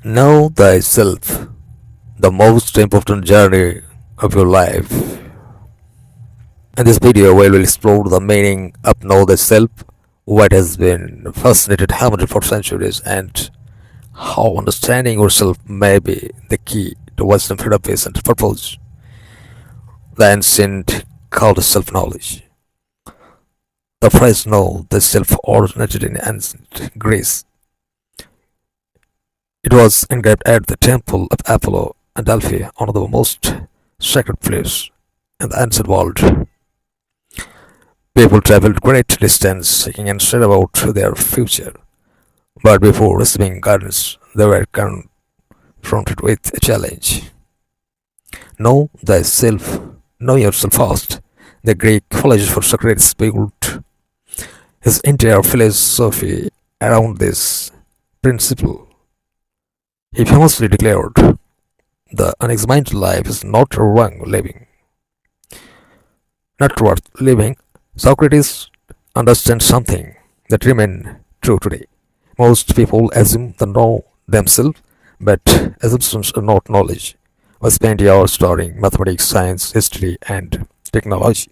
Know thyself, the most important journey of your life. In this video, we will explore the meaning of know thyself, what has been fascinated humanity for centuries, and how understanding yourself may be the key to wisdom, freedom, peace, and purpose. The ancient called self-knowledge. The phrase know thyself originated in ancient Greece. It was engraved at the temple of Apollo in Delphi, one of the most sacred places in the ancient world. People traveled great distance seeking answers about their future, but before receiving guidance, they were confronted with a challenge. Know thyself, know yourself first. The Greek philosopher Socrates built his entire philosophy around this principle. He famously declared, "The unexamined life is not wrong living, not worth living." Socrates understands something that remains true today. Most people assume they know themselves, but assumptions are not knowledge. We spend years studying mathematics, science, history, and technology.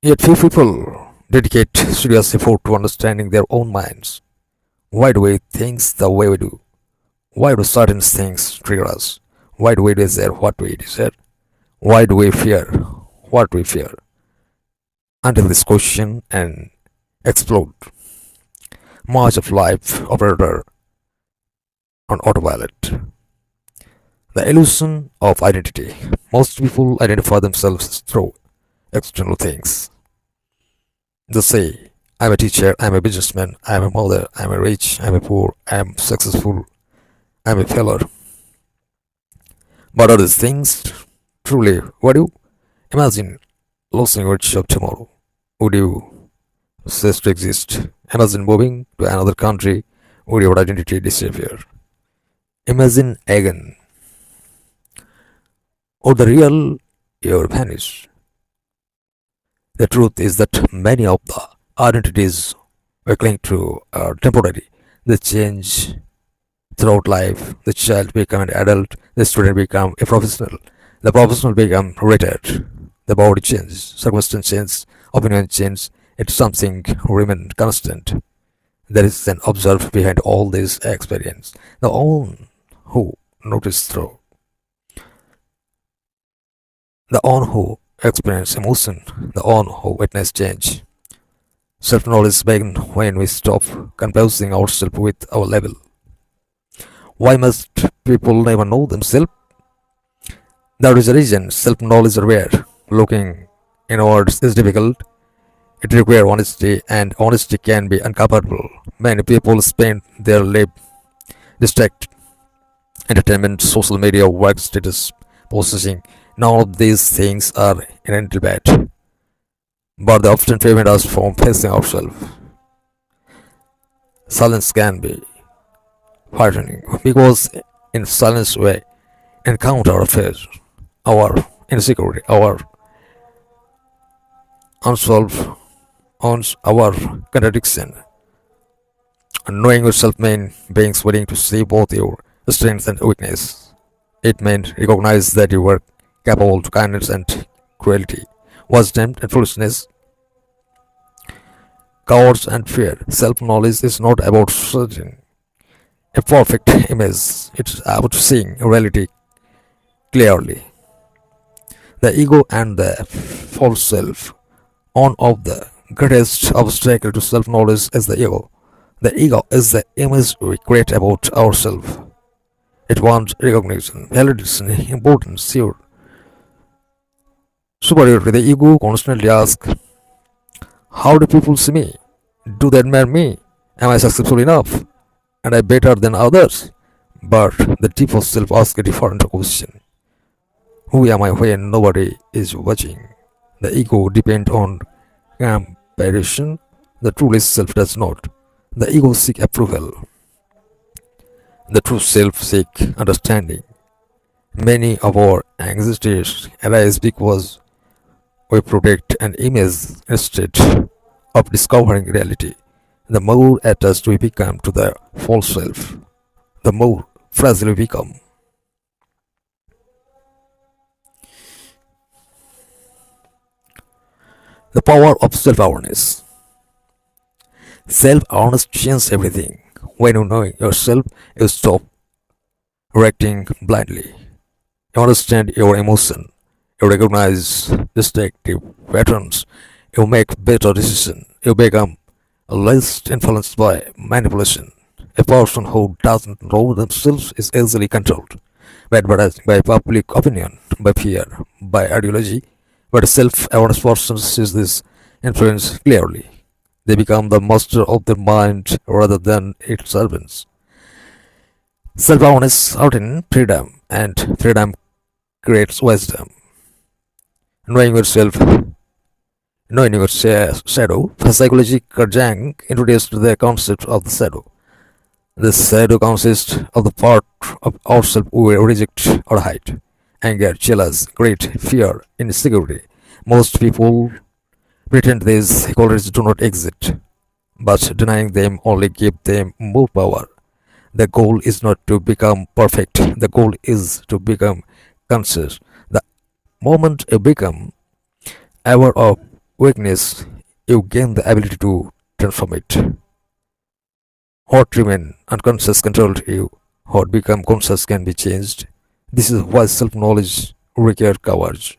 Yet few people dedicate serious effort to understanding their own minds. Why do we think the way we do? Why do certain things trigger us? Why do we desire what we desire? Why do we fear what we fear? Until this question and explode, much of life operated on autopilot. The illusion of identity. Most people identify themselves through external things. They say, "I'm a teacher, I'm a businessman, I'm a mother, I'm a rich, I'm a poor, I'm successful, I'm a failure." But are these things truly what you imagine losing your job tomorrow? Would you cease to exist? Imagine moving to another country. Would your identity disappear? Imagine again. Or the real you vanish. The truth is that many of the identities we cling to are temporary. They change throughout life. The child becomes an adult, the student becomes a professional, the professional becomes retired. The body changes, circumstances change, opinion change. It's something remain constant. There is an observer behind all this experience, the one who notice through, the one who experience emotion, the one who witness change. Self-knowledge begins when we stop confusing ourselves with our level. Why must people never know themselves? There is a reason self-knowledge is rare. Looking inwards is difficult. It requires honesty, and honesty can be uncomfortable. Many people spend their life distracted. Entertainment, social media, work status, possessing. None of these things are inherently bad, but they often prevent us from facing ourselves. Silence can be frightening because in silence we encounter our fears, our insecurity, our unsolved wants, our contradiction. And knowing yourself means being willing to see both your strengths and weakness. It means recognize that you are capable of kindness and cruelty, wisdom and foolishness, cowardice and fear. Self-knowledge is not about searching a perfect image. It's about seeing reality clearly. The ego and the false self. One of the greatest obstacle to self-knowledge is the ego. The ego is the image we create about ourselves. It wants recognition, validation, importance, superiority. The ego constantly asks, how do people see me? Do they admire me? Am I successful enough? And I better than others? But the deeper self asks a different question. Who am I when nobody is watching? The ego depends on comparison. The true self does not. The ego seeks approval. The true self seeks understanding. Many of our anxieties arise because we protect an image instead of discovering reality. The more attached we become to the false self, the more fragile we become. The power of self awareness. Self awareness changes everything. When you know yourself, you stop reacting blindly. You understand your emotion. You recognize destructive patterns. You make better decisions. You become less influenced by manipulation. A person who doesn't know themselves is easily controlled by advertising, by public opinion, by fear, by ideology. But a self-awareness person sees this influence clearly. They become the master of their mind rather than its servants. Self-awareness out in freedom, and freedom creates wisdom. Knowing yourself, knowing your shadow, psychology Karjang introduced the concept of the shadow. The shadow consists of the part of ourselves we reject or hide. Anger, jealous, greed, fear, insecurity. Most people pretend these qualities do not exist, but denying them only gives them more power. The goal is not to become perfect, the goal is to become conscious. The moment you become aware of weakness, you gain the ability to transform it. What remain unconscious controlled you, what become conscious can be changed. This is why self-knowledge requires courage.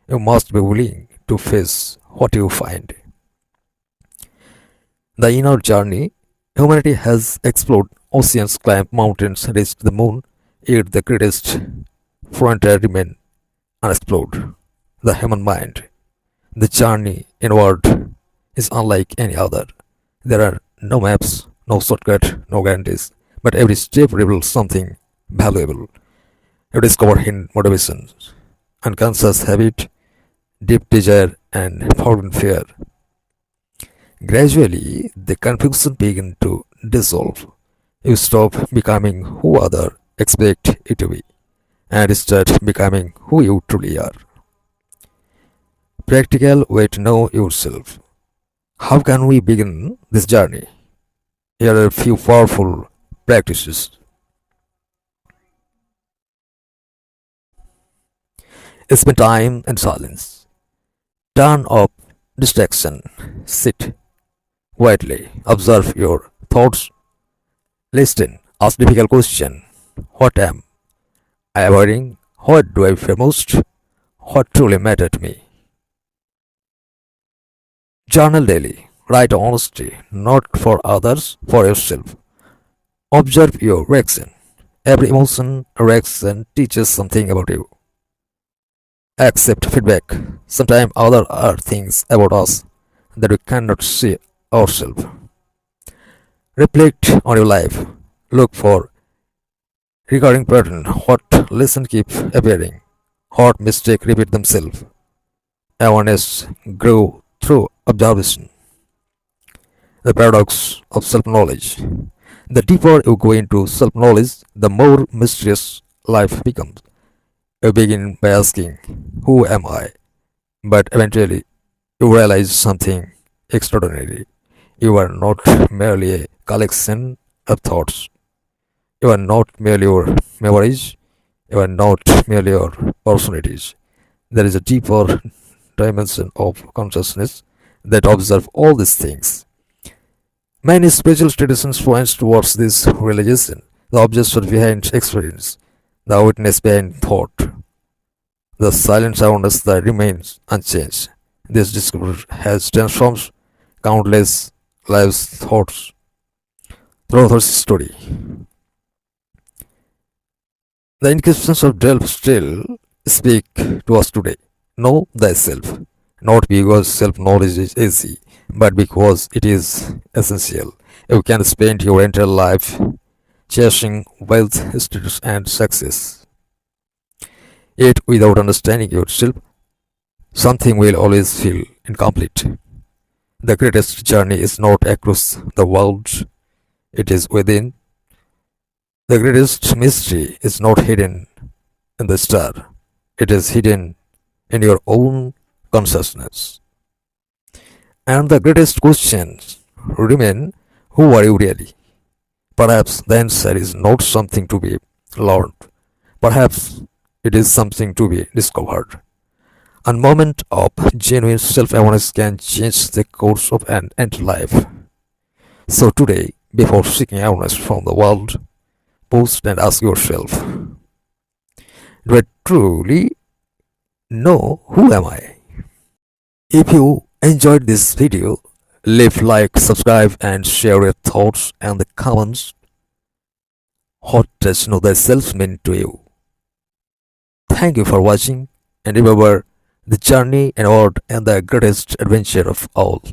You must be willing to face what you find. The inner journey. Humanity has explored oceans, climbed mountains, reached the moon, yet the greatest frontier remains unexplored. The human mind. The journey inward is unlike any other. There are no maps, no shortcut, no guarantees, but every step reveals something valuable. You discover hidden motivations, unconscious habit, deep desire, and forbidden fear. Gradually, the confusion begins to dissolve. You stop becoming who others expect you to be and start becoming who you truly are. Practical way to know yourself. How can we begin this journey? Here are a few powerful practices. Spend time in silence. Turn off distraction. Sit quietly. Observe your thoughts. Listen. Ask difficult questions. What am I avoiding? What do I fear most? What truly matters to me? Journal daily. Write honesty, not for others, for yourself. Observe your reaction. Every emotion, reaction teaches something about you. Accept feedback. Sometimes others are things about us that we cannot see ourselves. Reflect on your life. Look for recurring pattern. What lesson keep appearing? What mistake repeat themselves? Awareness grow through observation. The paradox of self-knowledge. The deeper you go into self-knowledge, the more mysterious life becomes. You begin by asking, who am I? But eventually, you realize something extraordinary. You are not merely a collection of thoughts. You are not merely your memories. You are not merely your personalities. There is a deeper dimension of consciousness that observes all these things. Many spiritual traditions point towards this realization, the observer behind experience, the witness behind thought, the silent awareness that remains unchanged. This discovery has transformed countless lives' thoughts throughout her story. The inscriptions of Delph still speak to us today. Know thyself, not because self-knowledge is easy, but because it is essential. You can spend your entire life chasing wealth, status, and success. Yet, without understanding yourself, something will always feel incomplete. The greatest journey is not across the world, it is within. The greatest mystery is not hidden in the star, it is hidden in your own consciousness. And the greatest questions remain, who are you really? Perhaps the answer is not something to be learned. Perhaps it is something to be discovered. A moment of genuine self awareness can change the course of an entire life. So, today, before seeking awareness from the world, pause and ask yourself, do I truly know who am I? If you enjoyed this video, leave like, subscribe, and share your thoughts and the comments. What does know thyself mean to you? Thank you for watching, and remember, the journey inward and the greatest adventure of all.